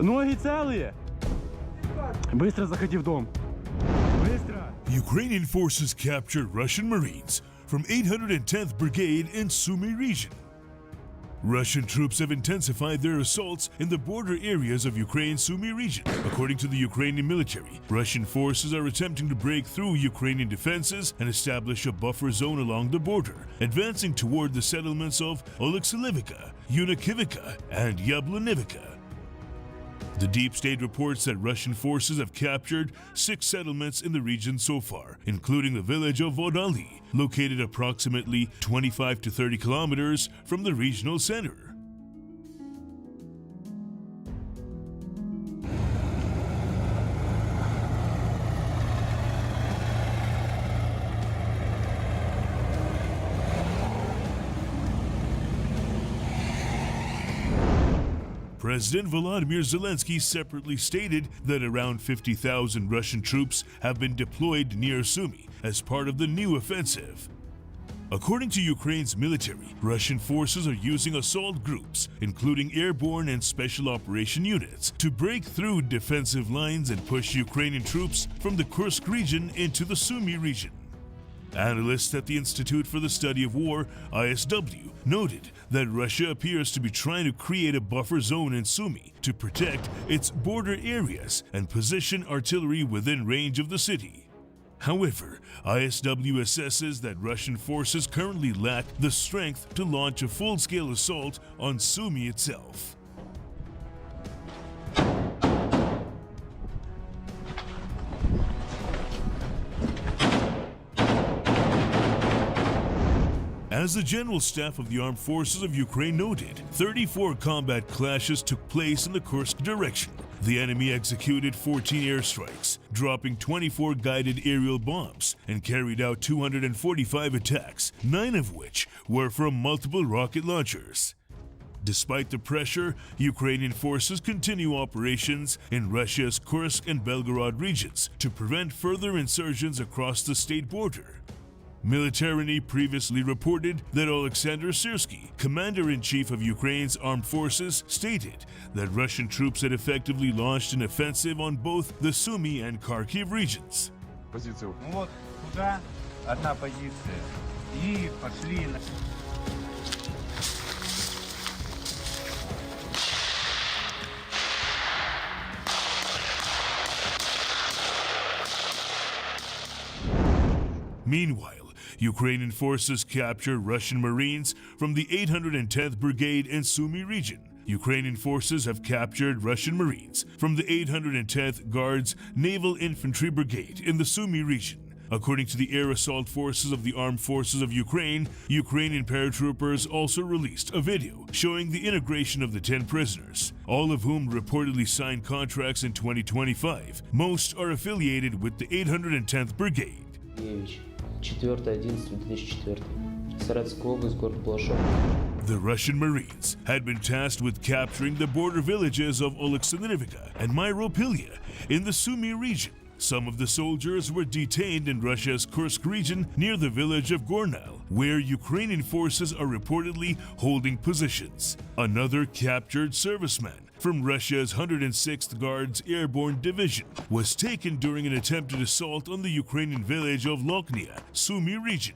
Ноги целые? Быстро заходи в дом. Быстро! Ukrainian forces captured Russian Marines from 810th Brigade in Sumy region. Russian troops have intensified their assaults in the border areas of Ukraine's Sumy region. According to the Ukrainian military, Russian forces are attempting to break through Ukrainian defenses and establish a buffer zone along the border, advancing toward the settlements of Oleksylivka, Yunikivka, and Yablonivka. The deep state reports that Russian forces have captured 6 settlements in the region so far, including the village of Vodali, located approximately 25 to 30 kilometers from the regional center. President Volodymyr Zelensky separately stated that around 50,000 Russian troops have been deployed near Sumy as part of the new offensive. According to Ukraine's military, Russian forces are using assault groups, including airborne and special operation units, to break through defensive lines and push Ukrainian troops from the Kursk region into the Sumy region. Analysts at the Institute for the Study of War, ISW, noted that Russia appears to be trying to create a buffer zone in Sumy to protect its border areas and position artillery within range of the city. However, ISW assesses that Russian forces currently lack the strength to launch a full-scale assault on Sumy itself. As the General Staff of the Armed Forces of Ukraine noted, 34 combat clashes took place in the Kursk direction. The enemy executed 14 airstrikes, dropping 24 guided aerial bombs, and carried out 245 attacks, 9 of which were from multiple rocket launchers. Despite the pressure, Ukrainian forces continue operations in Russia's Kursk and Belgorod regions to prevent further insurgents across the state border. Militarny previously reported that Oleksandr Syrsky, commander-in-chief of Ukraine's armed forces, stated that Russian troops had effectively launched an offensive on both the Sumy and Kharkiv regions. Вот туда одна позиция и пошли на... Meanwhile, Ukrainian forces captured Russian Marines from the 810th Brigade in Sumy region. Ukrainian forces have captured Russian Marines from the 810th Guards Naval Infantry Brigade in the Sumy region. According to the Air Assault Forces of the Armed Forces of Ukraine, Ukrainian paratroopers also released a video showing the integration of the 10 prisoners, all of whom reportedly signed contracts in 2025. Most are affiliated with the 810th Brigade. 4.11.2004. Саратовская область, город Обложка. The Russian Marines had been tasked with capturing the border villages of Oleksylivka and Myropilya in the Sumy region. Some of the soldiers were detained in Russia's Kursk region near the village of Gornal, where Ukrainian forces are reportedly holding positions. Another captured serviceman from Russia's 106th Guards Airborne Division was taken during an attempted assault on the Ukrainian village of Loknia, Sumy region.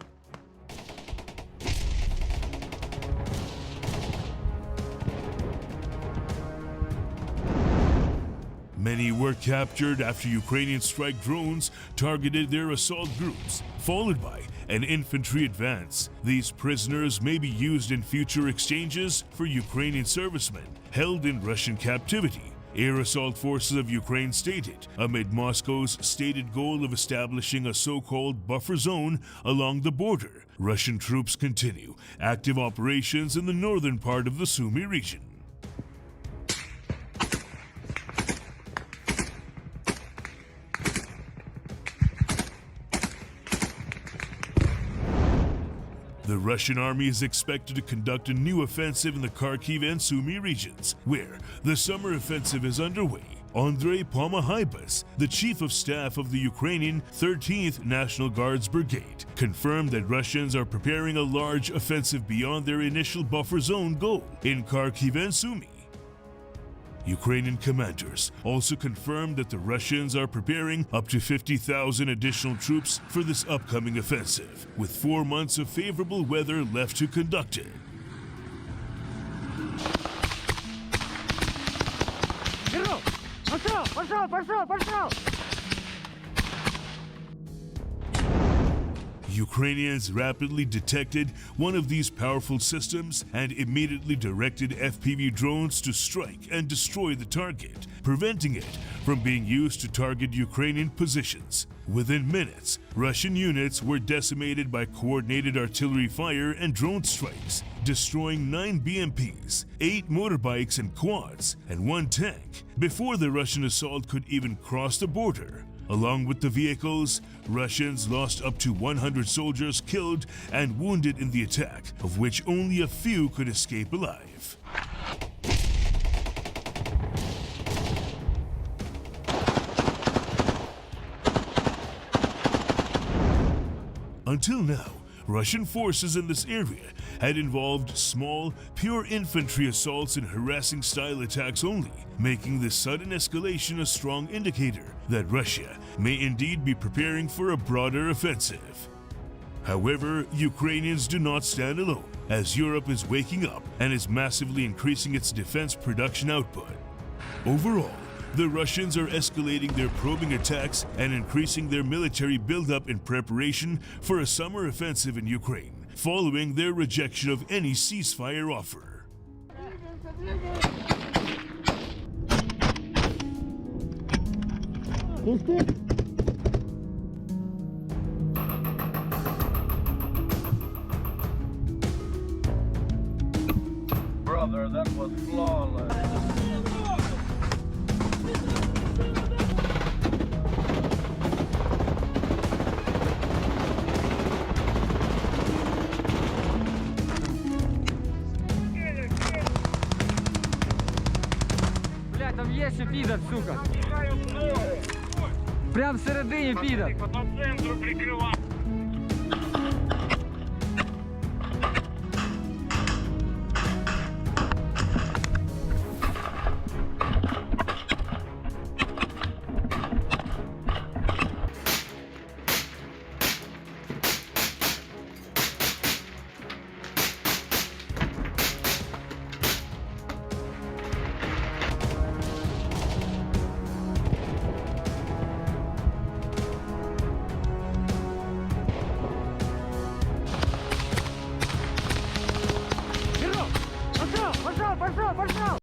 Many were captured after Ukrainian strike drones targeted their assault groups, followed by an infantry advance. These prisoners may be used in future exchanges for Ukrainian servicemen held in Russian captivity, Air Assault Forces of Ukraine stated, amid Moscow's stated goal of establishing a so-called buffer zone along the border. Russian troops continue active operations in the northern part of the Sumy region. The Russian army is expected to conduct a new offensive in the Kharkiv and Sumy regions, where the summer offensive is underway. Andrei Pomahaibas, the chief of staff of the Ukrainian 13th National Guards Brigade, confirmed that Russians are preparing a large offensive beyond their initial buffer zone goal in Kharkiv and Sumy. Ukrainian commanders also confirmed that the Russians are preparing up to 50,000 additional troops for this upcoming offensive, with 4 months of favorable weather left to conduct it. Ukrainians rapidly detected one of these powerful systems and immediately directed FPV drones to strike and destroy the target, preventing it from being used to target Ukrainian positions. Within minutes, Russian units were decimated by coordinated artillery fire and drone strikes, destroying 9 BMPs, 8 motorbikes and quads, and 1 tank before the Russian assault could even cross the border. Along with the vehicles, Russians lost up to 100 soldiers killed and wounded in the attack, of which only a few could escape alive. Until now, Russian forces in this area had involved small, pure infantry assaults and harassing style attacks only, making this sudden escalation a strong indicator that Russia may indeed be preparing for a broader offensive. However, Ukrainians do not stand alone, as Europe is waking up and is massively increasing its defense production output. Overall, the Russians are escalating their probing attacks and increasing their military buildup in preparation for a summer offensive in Ukraine, following their rejection of any ceasefire offer. Brother, that was flawless. Бля, там є ще підар, сука. Прям всередині підар. По центру прикрывай. Пошел!